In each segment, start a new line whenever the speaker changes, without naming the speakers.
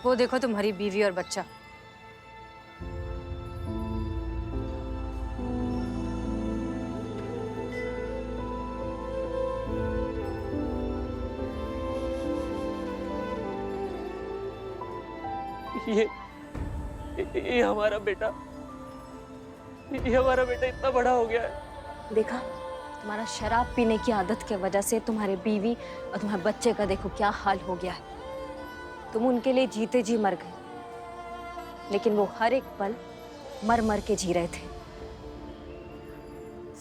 वो देखो तुम्हारी बीवी और बच्चा।
ये ये हमारा बेटा, ये हमारा बेटा इतना बड़ा हो गया है।
देखा, तुम्हारा शराब पीने की आदत की वजह से तुम्हारे बीवी और तुम्हारे बच्चे का देखो क्या हाल हो गया है। तुम उनके लिए जीते जी मर गए, लेकिन वो हर एक पल मर मर के जी रहे थे।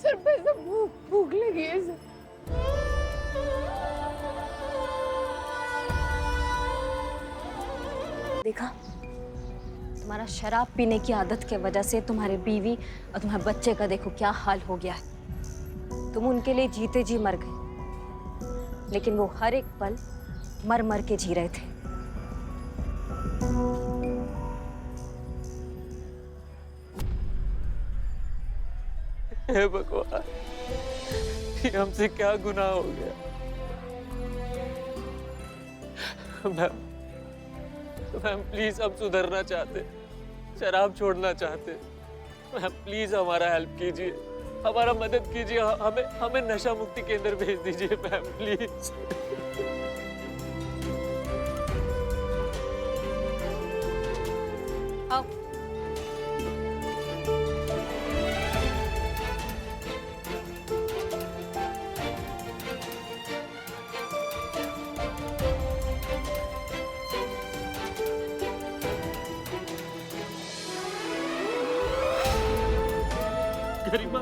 सर पे सब भूख भूख लगी है सर।
देखा, तुम्हारा शराब पीने की आदत की वजह से तुम्हारे बीवी और तुम्हारे बच्चे का देखो क्या हाल हो गया है। तुम उनके लिए जीते जी मर गए, लेकिन वो हर एक पल मर मर के जी रहे थे।
हे भगवान, ये हमसे क्या गुनाह हो गया। मैम, मैम प्लीज हम सुधरना चाहते, शराब छोड़ना चाहते। मैम प्लीज हमारा हेल्प कीजिए, हमारा मदद कीजिए, हमें हमें नशा मुक्ति केंद्र भेज दीजिए मैम प्लीज।
आओ।
गरिमा,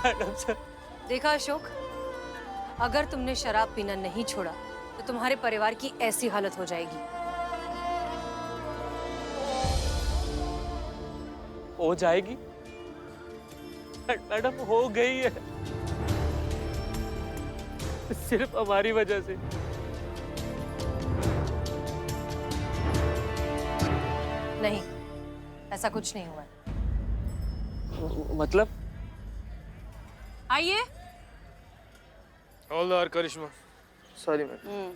मैडम सर।
देखा अशोक, अगर तुमने शराब पीना नहीं छोड़ा तो तुम्हारे परिवार की ऐसी हालत हो जाएगी।
हो जाएगी मैडम, हो गई है, सिर्फ हमारी वजह से।
नहीं, ऐसा कुछ नहीं हुआ है।
मतलब
आइए।
हवलदार करिश्मा।
Sorry ma'am.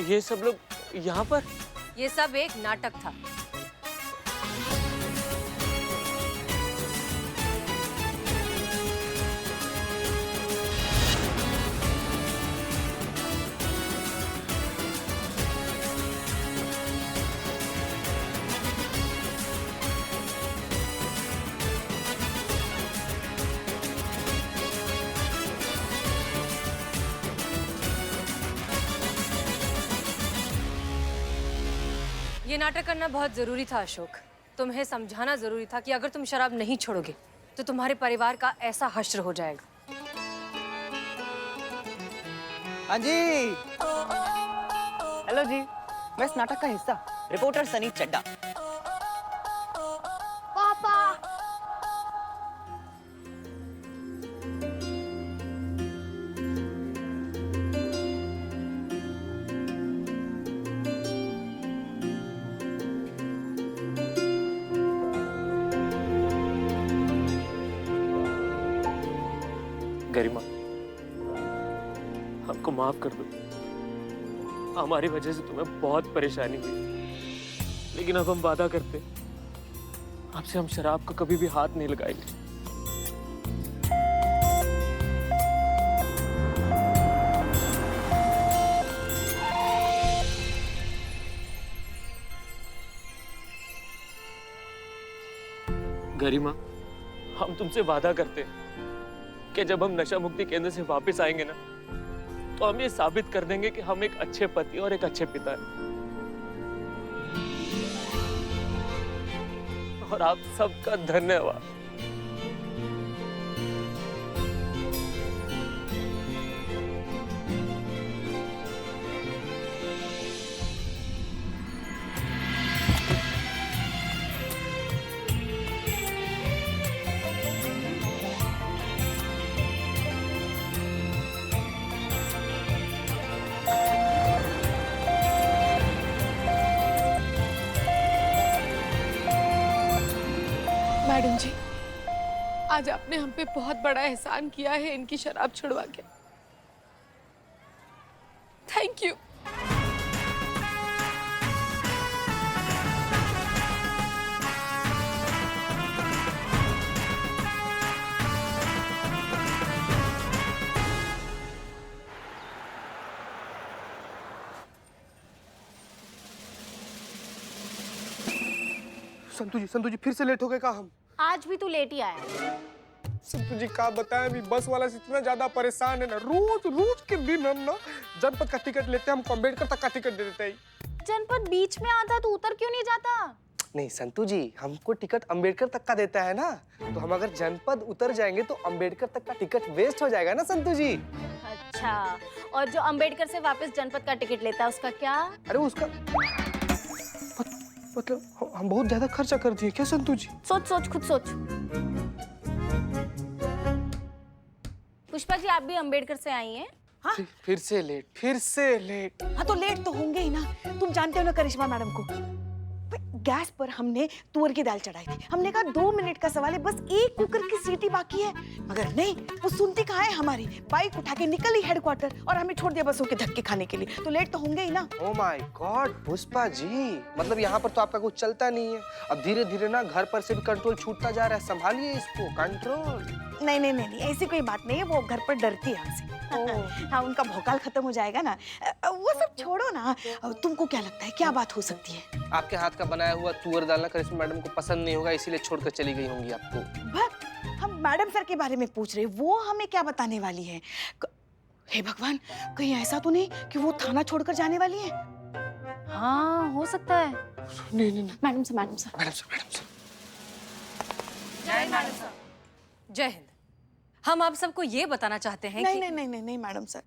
ये सब लोग यहाँ पर?
ये सब एक नाटक था। ये नाटक करना बहुत जरूरी था अशोक। तुम्हें समझाना जरूरी था कि अगर तुम शराब नहीं छोड़ोगे तो तुम्हारे परिवार का ऐसा हश्र हो जाएगा।
हाँ जी। हेलो जी, मैं इस नाटक का हिस्सा रिपोर्टर सनी चड्डा।
पापा।
गरिमा, हमको माफ कर दो, हमारी वजह से तुम्हें बहुत परेशानी हुई, लेकिन अब हम वादा करते, आपसे हम शराब का कभी भी हाथ नहीं लगाएंगे। गरिमा, हम तुमसे वादा करते हैं कि जब हम नशा मुक्ति केंद्र से वापस आएंगे ना, तो हम ये साबित कर देंगे कि हम एक अच्छे पति और एक अच्छे पिता हैं। और आप सबका धन्यवाद।
मैडम जी, आज आपने हम पे बहुत बड़ा एहसान किया है इनकी शराब छुड़वा के। Thank you.
संतू जी फिर से लेट हो गए का हम।
आज भी तू लेट ही आया।
संतू जी का बताएं, अभी बस वाला से इतना ज्यादा परेशान है ना, रोज रोज के दिन हम ना जनपद का टिकट लेते हैं, हम अम्बेडकर तक का टिकट दे देते हैं।
जनपद बीच में आता तो उतर क्यों नहीं जाता?
नहीं संतू जी, हमको टिकट अम्बेडकर तक का देता है ना, तो हम अगर जनपद उतर जाएंगे तो अम्बेडकर तक का टिकट वेस्ट हो जाएगा ना संतू जी।
अच्छा, और जो अंबेडकर से वापस जनपद का टिकट लेता है उसका क्या?
अरे उसका मतलब हम बहुत ज्यादा खर्चा कर दिए क्या संतू जी?
सोच सोच, खुद सोच। पुष्पा जी, आप भी अंबेडकर से आई हैं?
हाँ?
फिर से लेट।
हाँ तो लेट तो होंगे ही ना। तुम जानते हो ना करिश्मा मैडम को, गैस पर हमने तुअर की दाल चढ़ाई थी। हमने कहा 2 मिनट का सवाल है, बस एक कुकर की सीटी बाकी है, मगर नहीं, वो सुनती कहाँ है हमारी। बाइक उठा के निकली हेडक्वार्टर और हमें छोड़ दिया बसों के धक्के खाने के लिए। तो लेट तो होंगे ही ना।
Oh my God Pushpa ji, मतलब यहाँ पर तो आपका कुछ चलता नहीं है। अब धीरे धीरे ना घर पर से भी कंट्रोल छूटता जा रहा है, संभालिए इसको, कंट्रोल।
नहीं, ऐसी कोई बात नहीं है। वो घर पर डरती है हमसे। हाँ, उनका भौकाल खत्म हो जाएगा ना। वो सब छोड़ो ना, तुमको क्या लगता है क्या बात हो सकती है?
आपके हाथ का बनाया हुआ तुअर दाल ना करिश्मा मैडम को पसंद नहीं होगा, इसीलिए छोड़कर चली गई होंगी आपको।
बस हम मैडम सर के बारे में पूछ रहे, वो हमें क्या बताने वाली है? हे भगवान, कहीं ऐसा तो नहीं कि वो थाना छोड़कर जाने वाली है?
हाँ, हो सकता है।
नहीं।
मैडम से।
जय हिंद। हम आप सबको ये बताना चाहते हैं कि
नहीं मैडम सर,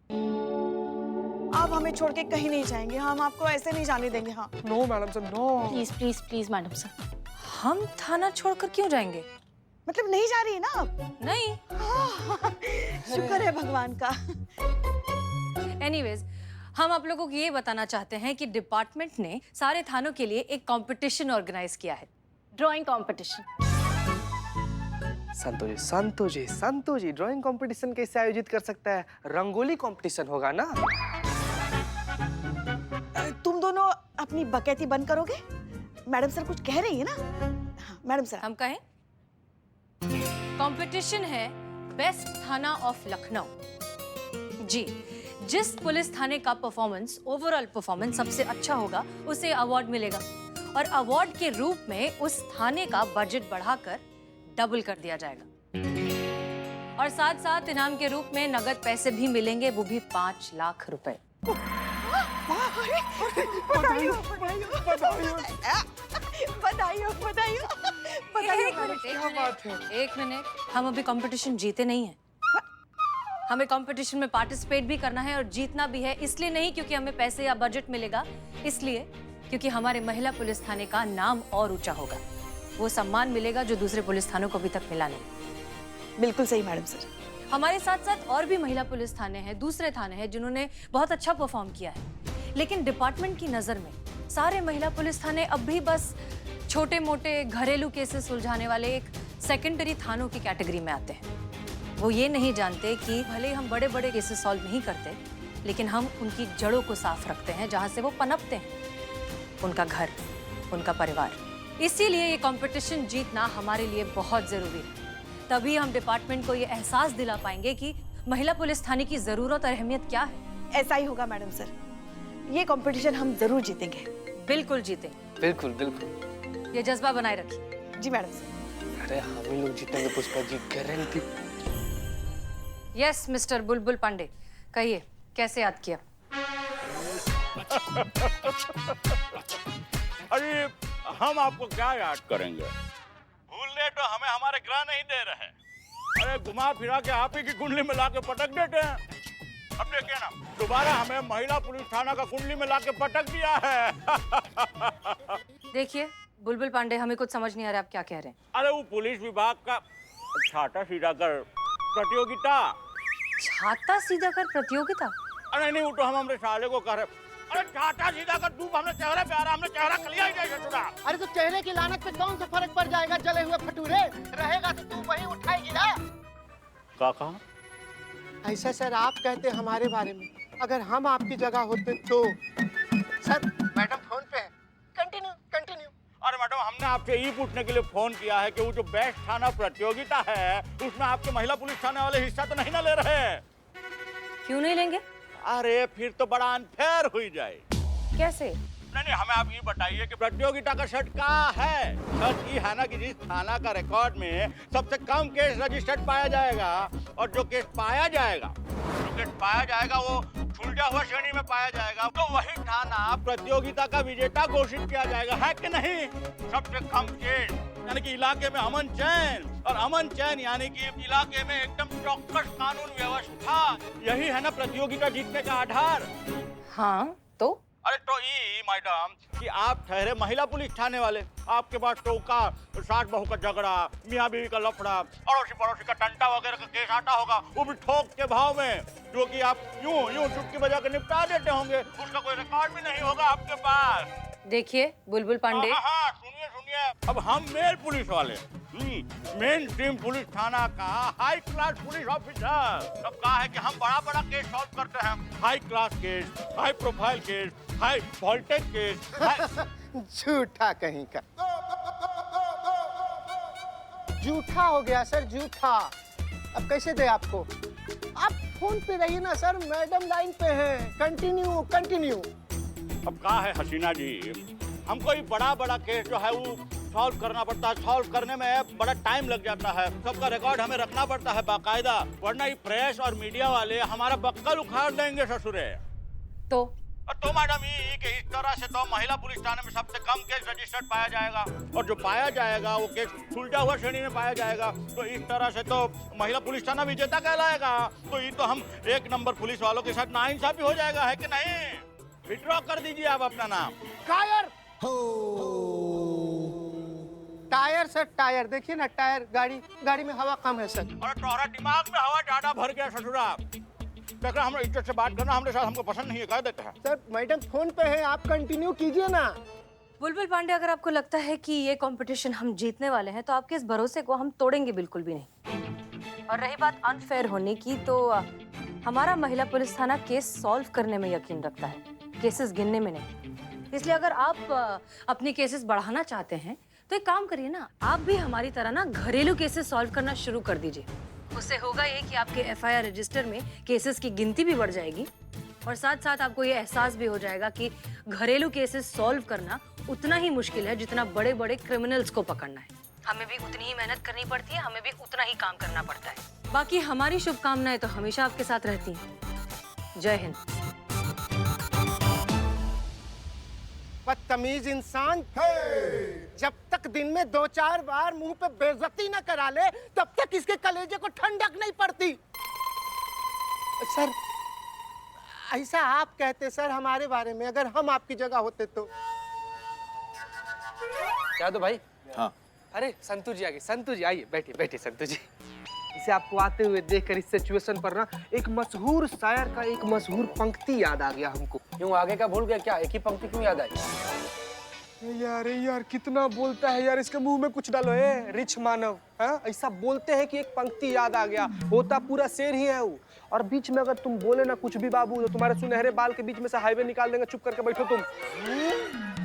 आप हमें छोड़ के कहीं नहीं जाएंगे। हम आपको ऐसे नहीं जाने देंगे। हाँ,
no madam sir, no.
Please madam sir.
हम थाना छोड़कर क्यों जाएंगे?
मतलब नहीं जा रही है ना आप?
नहीं।
शुक्र है भगवान का।
एनीवेज, हम आप लोगों को ये बताना चाहते हैं कि डिपार्टमेंट ने सारे थानों के लिए एक कंपटीशन ऑर्गेनाइज किया है।
Drawing competition.
संतो जी ड्राइंग कंपटीशन कैसे आयोजित कर सकता है? रंगोली कंपटीशन होगा ना।
तुम दोनों अपनी बकैती बंद करोगे? मैडम सर कुछ कह रही है ना। हाँ, मैडम सर।
हम कहें कंपटीशन है बेस्ट थाना ऑफ लखनऊ। जी, जिस पुलिस थाने का परफॉर्मेंस, ओवरऑल परफॉर्मेंस सबसे अच्छा होगा उसे अवार्ड मिलेगा, और अवार्ड के रूप में उस थाने का बजट बढ़ाकर डबल कर दिया जाएगा, और साथ साथ इनाम के रूप में नगद पैसे भी मिलेंगे, वो भी 5 लाख रुपए। एक मिनट, हम अभी कंपटीशन जीते नहीं हैं। हमें कंपटीशन में पार्टिसिपेट भी करना है और जीतना भी है। इसलिए नहीं क्योंकि हमें पैसे या बजट मिलेगा, इसलिए क्योंकि हमारे महिला पुलिस थाने का नाम और ऊंचा होगा। वो सम्मान मिलेगा जो दूसरे पुलिस थानों को अभी तक मिला नहीं।
बिल्कुल सही मैडम सर।
हमारे साथ साथ और भी महिला पुलिस थाने हैं, दूसरे थाने हैं जिन्होंने बहुत अच्छा परफॉर्म किया है, लेकिन डिपार्टमेंट की नजर में सारे महिला पुलिस थाने अब भी बस छोटे मोटे घरेलू केसेस सुलझाने वाले एक सेकेंडरी थानों की कैटेगरी में आते हैं। वो ये नहीं जानते कि भले हम बड़े बड़े केसेस सॉल्व नहीं करते, लेकिन हम उनकी जड़ों को साफ रखते हैं जहाँ से वो पनपते हैं, उनका घर, उनका परिवार। इसीलिए ये कंपटीशन जीतना हमारे लिए बहुत जरूरी है। तभी हम डिपार्टमेंट को ये एहसास दिला पाएंगे कि महिला पुलिस थाने की जरूरत और अहमियत क्या है।
ऐसा ही होगा मैडम सर, ये कंपटीशन हम जरूर जीतेंगे।
बिल्कुल जीतेंगे।
बिल्कुल।
ये जज्बा बनाए रखिए।
जी मैडम सर।
अरे हम ही लोग जीतेंगे Pushpa ji, guarantee.
Yes mister बुलबुल पांडे, कहिए कैसे याद किया?
अरे हम आपको क्या याद करेंगे, भूलने तो हमें हमारे ग्रह नहीं दे रहे। अरे घुमा फिरा के आप ही की कुंडली में लाके पटक देते हैं। अब देखिए ना, दोबारा हमें महिला पुलिस थाना का कुंडली में लाके पटक दिया है।
देखिए बुलबुल पांडे, हमें कुछ समझ नहीं आ रहा आप क्या कह रहे हैं।
अरे वो पुलिस विभाग का छाता सीधा कर प्रतियोगिता।
छाता सीधा कर प्रतियोगिता?
अरे नहीं, वो तो हम हमारे साले को कह रहे। अरे टाटा सीधा कर तू हमने चेहरे पे आ रहा, हमने चेहरा कलिया ही नहीं ससुरा।
अरे तो चेहरे की लानत पे कौन सा फर्क पड़ जाएगा, जले हुए भटूरे रहेगा तो तू वही उठाएगी ना।
काका
ऐसा सर आप कहते हमारे बारे में, अगर हम आपकी जगह होते तो। सर मैडम फोन पे है, कंटिन्यू कंटिन्यू।
अरे मैडम हमने आपसे ये पूछने के लिए फोन किया है कि वो जो बेस्ट थाना प्रतियोगिता है उसमें आपके महिला पुलिस थाने वाले हिस्सा तो नहीं ना ले रहे हैं?
क्यों नहीं लेंगे?
अरे फिर तो बड़ा अनफेयर हुई जाए।
कैसे?
नहीं हमें आप ये बताइए कि प्रतियोगिता का शर्त क्या है? शर्त ये है ना कि जिस थाना का रिकॉर्ड में सबसे कम केस रजिस्टर्ड पाया जाएगा और जो केस पाया जाएगा वो छुलटा हुआ श्रेणी में पाया जाएगा, तो वही थाना प्रतियोगिता का विजेता घोषित किया जाएगा, है कि नहीं? सबसे कम केस यानी कि इलाके में अमन चैन, और अमन चैन यानी कि इलाके में एकदम चौकस कानून व्यवस्था, यही है ना प्रतियोगिता जीतने का आधार।
हाँ तो
अरे तो ये मैडम कि आप ठहरे महिला पुलिस थाने वाले, आपके पास टोका, सास बहू का झगड़ा, मियाँ बीवी का लफड़ा, अड़ोसी पड़ोसी का टंटा वगैरह का केस आता होगा, वो भी ठोक के भाव में, जो कि आप यूं चुटकी बजा के निपटा देते होंगे, उसका कोई रिकॉर्ड भी नहीं होगा आपके पास।
देखिए बुलबुल पांडे,
हाँ सुनिए, अब हम मेल पुलिस वाले मेन स्ट्रीम पुलिस थाना का हाई क्लास पुलिस ऑफिसर, अब कहा है कि हम बड़ा केस सॉल्व करते हैं, high class case, high profile case, high voltage case.
झूठा कहीं का, झूठा हो गया सर, झूठा। अब कैसे दे आपको? आप फोन पे रहिए ना सर, मैडम लाइन पे हैं, कंटिन्यू कंटिन्यू।
अब कहा है हसीना जी, हमको ये बड़ा केस जो है वो सॉल्व करना पड़ता है, सॉल्व करने में बड़ा टाइम लग जाता है, सबका रिकॉर्ड हमें रखना पड़ता है बाकायदा, वरना ये प्रेस और मीडिया वाले हमारा बक्कल उखाड़ देंगे ससुरे। तो मैडम ये कि इस तरह से तो महिला पुलिस थाने में सबसे कम केस रजिस्टर्ड पाया जाएगा, और जो पाया जाएगा वो केस छुलटा हुआ श्रेणी में पाया जाएगा, तो इस तरह से तो महिला पुलिस थाना विजेता कहलाएगा। तो ये तो हम एक नंबर पुलिस वालों के साथ नाइंसाफी हो जाएगा, है कि नहीं? विड्रॉ कर दीजिए आप अपना नाम।
टायर टायर सर, टायर देखिए ना, टायर गाड़ी में हवा कम है सर।
और तुम्हारा दिमाग में हवा ज्यादा भर गया ससुरा, देखा हम इज्जत से बात करना हमारे साथ हमको पसंद नहीं है, कह देते हैं।
सर मैडम फोन पे है, आप कंटिन्यू कीजिए ना।
बुलबुल पांडे, अगर आपको लगता है कि ये कंपटीशन हम जीतने वाले हैं तो आपके इस भरोसे को हम तोड़ेंगे बिल्कुल भी नहीं। और रही बात अनफेयर होने की, तो हमारा महिला पुलिस थाना केस सॉल्व करने में यकीन रखता है, केसेस गिनने में नहीं। इसलिए अगर आप अपनी केसेस बढ़ाना चाहते हैं तो एक काम करिए ना, आप भी हमारी तरह ना घरेलू केसेस सॉल्व करना शुरू कर दीजिए। उससे होगा ये कि आपके एफआईआर रजिस्टर में केसेस की गिनती भी बढ़ जाएगी, और साथ साथ आपको ये एहसास भी हो जाएगा कि घरेलू केसेस सॉल्व करना उतना ही मुश्किल है जितना बड़े क्रिमिनल्स को पकड़ना है। हमें भी उतनी ही मेहनत करनी पड़ती है, हमें भी उतना ही काम करना पड़ता है। बाकी हमारी शुभकामनाएं तो हमेशा आपके साथ रहती हैं। जय हिंद।
बदतमीज इंसान, जब तक दिन में 2-4 बार मुंह पे बेइज्जती न करा ले तब तक इसके कलेजे को ठंडक नहीं पड़ती। सर ऐसा आप कहते सर हमारे बारे में, अगर हम आपकी जगह होते तो।
क्या तो भाई?
हाँ।
अरे संतू जी आ गए। संतू जी आइए, बैठिए संतू जी। इसे आपको आते हुए देखकर इस सिचुएशन पर ना एक मशहूर शायर का एक मशहूर पंक्ति याद आ गया हमको।
क्यों आगे का भूल गया क्या? एक ही पंक्ति क्यों याद आई?
यार कितना बोलता है यार, इसके मुंह में कुछ डालो है, रिच मानव। हाँ ऐसा बोलते हैं कि एक पंक्ति याद आ गया, होता पूरा शेर ही है वो, और बीच में अगर तुम बोले ना कुछ भी बाबू तो तुम्हारे सुनहरे बाल के बीच में से हाईवे निकाल देंगे। चुप करके बैठो तुम।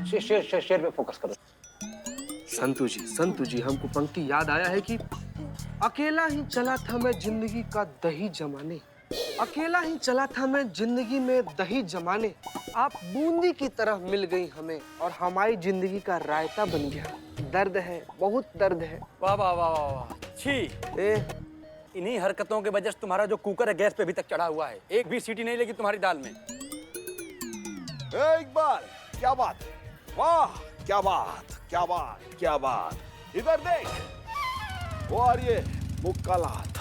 शेर पे फोकस करो।
संतू जी हमको पंक्ति याद आया है कि अकेला ही चला था मैं जिंदगी का दही जमाने, अकेला ही चला था मैं जिंदगी में दही जमाने, आप बूंदी की तरह मिल गई हमें और हमारी जिंदगी का रायता बन गया। दर्द है, बहुत दर्द है।
वाह वाह वाह वाह, छी। इन्हीं हरकतों के वजह से तुम्हारा जो कुकर है गैस पे अभी तक चढ़ा हुआ है, एक भी सीटी नहीं लगी तुम्हारी दाल में।
एक बार क्या बात है, वाह क्या बात, क्या बात, क्या बात। इधर देख, और ये मुक्कालात।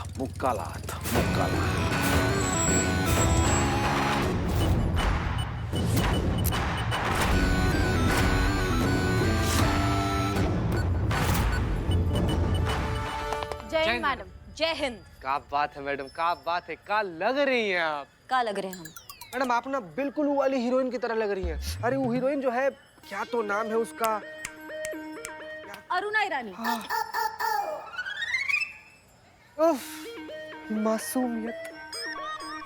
जय हिंद मैडम। जय हिंद।
क्या बात है मैडम, क्या बात है, क्या लग रही हैं आप।
का लग रहे हैं हम?
मैडम आप ना बिल्कुल वो वाली हीरोइन की तरह लग रही हैं। अरे वो हीरोइन जो है, क्या तो नाम है उसका,
अरुणा ईरानी।
उफ, मासूमियत।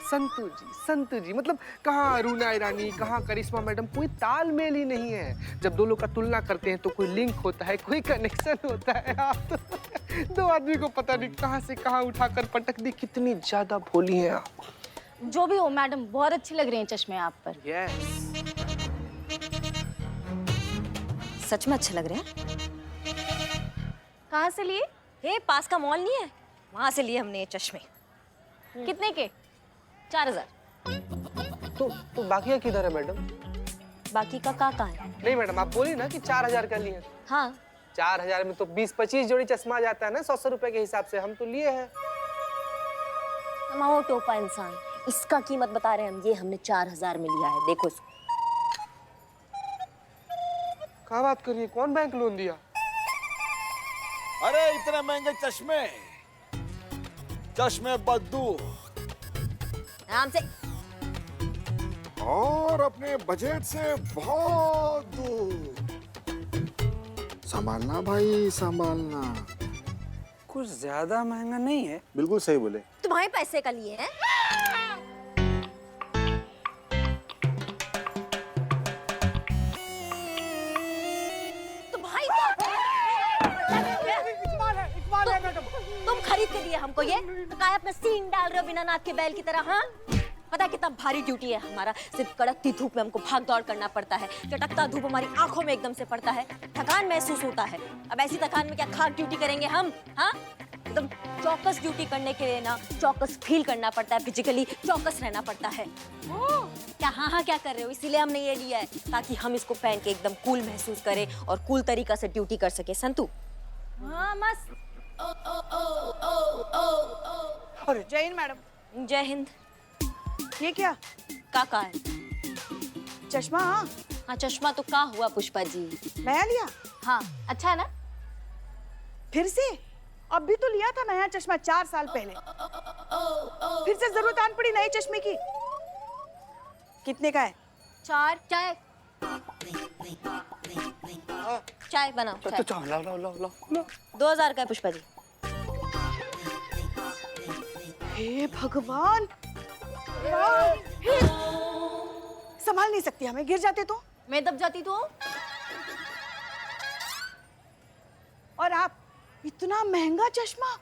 संतू जी मतलब कहाँ अरुणा ईरानी, कहाँ करिश्मा मैडम, कोई तालमेल ही नहीं है। जब दो लोग का तुलना करते हैं तो कोई लिंक होता है, कोई कनेक्शन होता है। आप तो दो आदमी को पता नहीं कहाँ से कहाँ उठाकर पटक दी। कितनी ज्यादा भोली हैं आप।
जो भी हो मैडम, बहुत अच्छी लग रही हैं चश्मे आप पर।
यस।
सच में अच्छे लग रहे हैं। कहाँ से लिए? ये पास का मॉल नहीं है, वहां से लिए हमने ये चश्मे। कितने के? 4000।
तो बाकी किधर है मैडम?
बाकी का कहाँ है?
नहीं मैडम, आप बोली ना कि 4000 का लिए।
हाँ
4000 में तो 20-25 जोड़ी चश्मा आ जाता है ना, 100 रुपए के हिसाब से। हम तो लिए हैं।
हम वो टोपा इंसान, इसका कीमत बता रहे हैं हम। ये हमने 4000 में लिया है, देखो इसको।
कहाँ बात करिए, कौन बैंक लोन दिया?
अरे इतने महंगे चश्मे, चश्मे बद्दू
आराम से।
और अपने बजट से बहुत दूर। संभालना भाई, संभालना।
कुछ ज्यादा महंगा नहीं है।
बिल्कुल सही बोले।
तुम्हारे पैसे का लिए हैं?
इकबाल है मैडम।
तुम खरीद के दिए हमको ये? तो काय अपना सीन डाल रहे हो बिना नाक के बैल की तरह? हाँ, पता है कितना भारी ड्यूटी है हमारा। सिर्फ कड़कती धूप में हमको भाग दौड़ करना पड़ता है। चटकता धूप हमारी आंखों में एकदम से पड़ता है, थकान महसूस होता है। अब ऐसी थकान में क्या खाक ड्यूटी करेंगे हम? हाँ, एकदम चौकस ड्यूटी करने के लिए ना चौकस फील करना पड़ता है, फिजिकली चौकस रहना पड़ता है। क्या हाँ क्या कर रहे हो? इसीलिए हमने ये लिया है ताकि हम इसको पहन के एकदम कूल महसूस करें और कूल तरीका से ड्यूटी कर सके। संतू। हाँ मस्त।
जय हिंद मैडम।
जय हिंद।
ये क्या?
का है?
चश्मा?
हाँ चश्मा तो का हुआ पुष्पा जी?
नया लिया?
हाँ अच्छा है ना?
फिर से? अब भी तो लिया था नया चश्मा 4 साल पहले। फिर से जरूरत आन पड़ी नए चश्मे की। कितने का है?
4। चाय चाय बनाओ। चाय।
तो लाओ।
2000 का है पुष्पा जी।
हे भगवान, संभाल नहीं सकती, हमें गिर जाते तो?
मैं दब जाती तो?
और आप इतना महंगा चश्मा?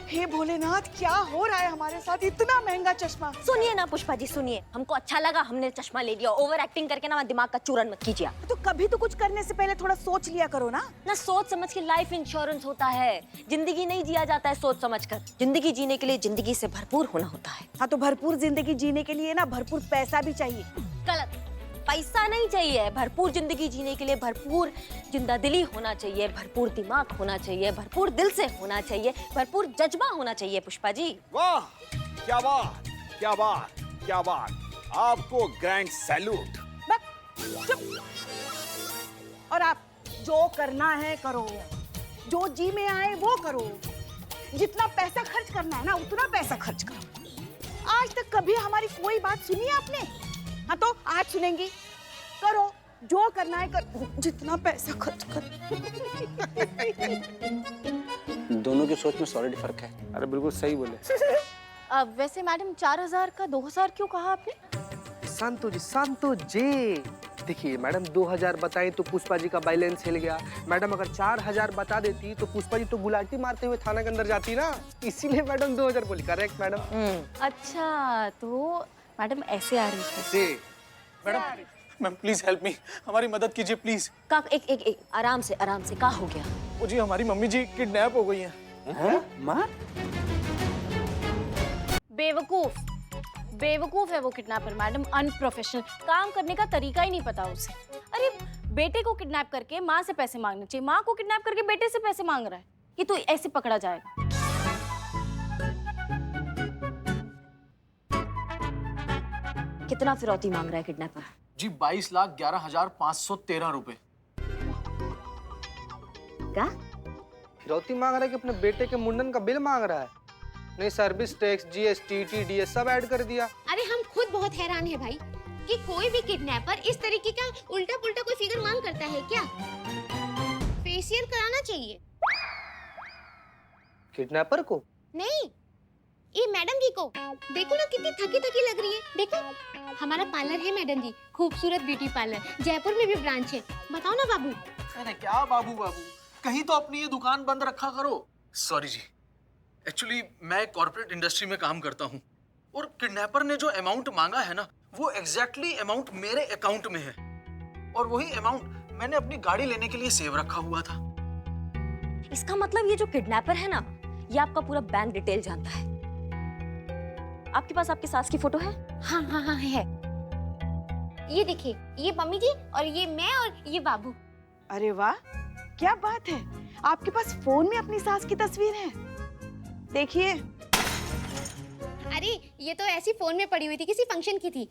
हे भोलेनाथ, क्या हो रहा है हमारे साथ? इतना महंगा चश्मा।
सुनिए ना पुष्पा जी, सुनिए। हमको अच्छा लगा, हमने चश्मा ले लिया। ओवर एक्टिंग करके ना दिमाग का चूरन मत कीजिए।
तो कभी तो कुछ करने से पहले थोड़ा सोच लिया करो ना।
ना सोच समझ के लाइफ इंश्योरेंस होता है। जिंदगी नहीं जिया जाता है सोच समझकर। जिंदगी जीने के लिए जिंदगी से भरपूर होना होता है।
हाँ, तो भरपूर जिंदगी जीने के लिए ना भरपूर पैसा भी चाहिए।
गलत। पैसा नहीं चाहिए। भरपूर जिंदगी जीने के लिए भरपूर जिंदादिली होना चाहिए, भरपूर दिमाग होना चाहिए, भरपूर दिल से होना चाहिए, भरपूर जज्बा होना चाहिए पुष्पा जी।
वाह, क्या बात, क्या बात, क्या बात। आपको ग्रैंड सैल्यूट।
और आप जो करना है करो, जो जी में आए वो करो। जितना पैसा खर्च करना है ना उतना पैसा खर्च करो। आज तक कभी हमारी कोई बात सुनी आपने? हाँ, तो आज सुनेंगी। करो जो करना है करो, जितना पैसा खर्च करो।
दोनों की सोच में सॉलिड फर्क है।
अरे बिल्कुल सही बोले।
वैसे मैडम 4000 का 2000 क्यों कहा आपने?
संतु जी देखिए मैडम, 2000 बताई तो पुष्पा जी का बैलेंस हिल गया। मैडम अगर 4000 बता देती तो पुष्पा जी तो गुलाटी मारते हुए थाना के अंदर जाती ना, इसीलिए मैडम 2000 बोली। Correct madam.
अच्छा, तो मैडम ऐसे आ रही थी।
मैम प्लीज हेल्प मी, हमारी मदद कीजिए प्लीज।
का एक आराम से का हो गया?
वो जी हमारी मम्मी जी किडनैप हो गई हैं।
माँ?
बेवकूफ है वो किडनैपर मैडम। अनप्रोफेशनल, काम करने का तरीका ही नहीं पता उसे। अरे बेटे को किडनैप करके माँ से पैसे मांगने चाहिए, माँ को किडनैप करके बेटे से पैसे मांग रहा है। ये तो ऐसे पकड़ा जाएगा। कितना फिरौती मांग रहा है किडनैपर?
जी 22,11,513 रुपए।
क्या?
फिरौती मांग रहा है कि अपने बेटे के मुंडन का बिल मांग रहा है?
नहीं सर्विस टैक्स, जीएसटी, टीडीएस सब ऐड कर दिया।
अरे हम खुद बहुत हैरान है भाई कि कोई भी किडनैपर इस तरीके का उल्टा पुल्टा कोई फिगर मांग करता है क्या? फेशियल कराना चाहिए।
किडनैपर को?
नहीं, ये मैडम जी को। देखो ना कितनी थकी थकी लग रही है। देखो हमारा पार्लर है मैडम जी, खूबसूरत ब्यूटी पार्लर, जयपुर में भी ब्रांच है। बताओ ना बाबू।
अरे क्या बाबू बाबू, कहीं तो अपनी ये दुकान बंद रखा करो। सॉरी जी, एक्चुअली मैं कॉर्पोरेट इंडस्ट्री में काम करता हूँ और किडनैपर ने जो अमाउंट मांगा है ना, वो एग्जैक्टली अमाउंट मेरे अकाउंट में है और वही अमाउंट मैंने अपनी गाड़ी लेने के लिए सेव रखा हुआ था।
इसका मतलब ये जो किडनैपर है ना, ये आपका पूरा बैंक डिटेल जानता है। आपके पास आपकी सास की फोटो है?
हाँ हाँ हाँ है। ये देखिए, ये मम्मी जी और ये मैं और ये बाबू।
अरे वाह, क्या बात है, आपके पास फोन में अपनी सास की तस्वीर है। देखिए।
अरे ये तो ऐसी फोन में पड़ी हुई थी, किसी फंक्शन की थी।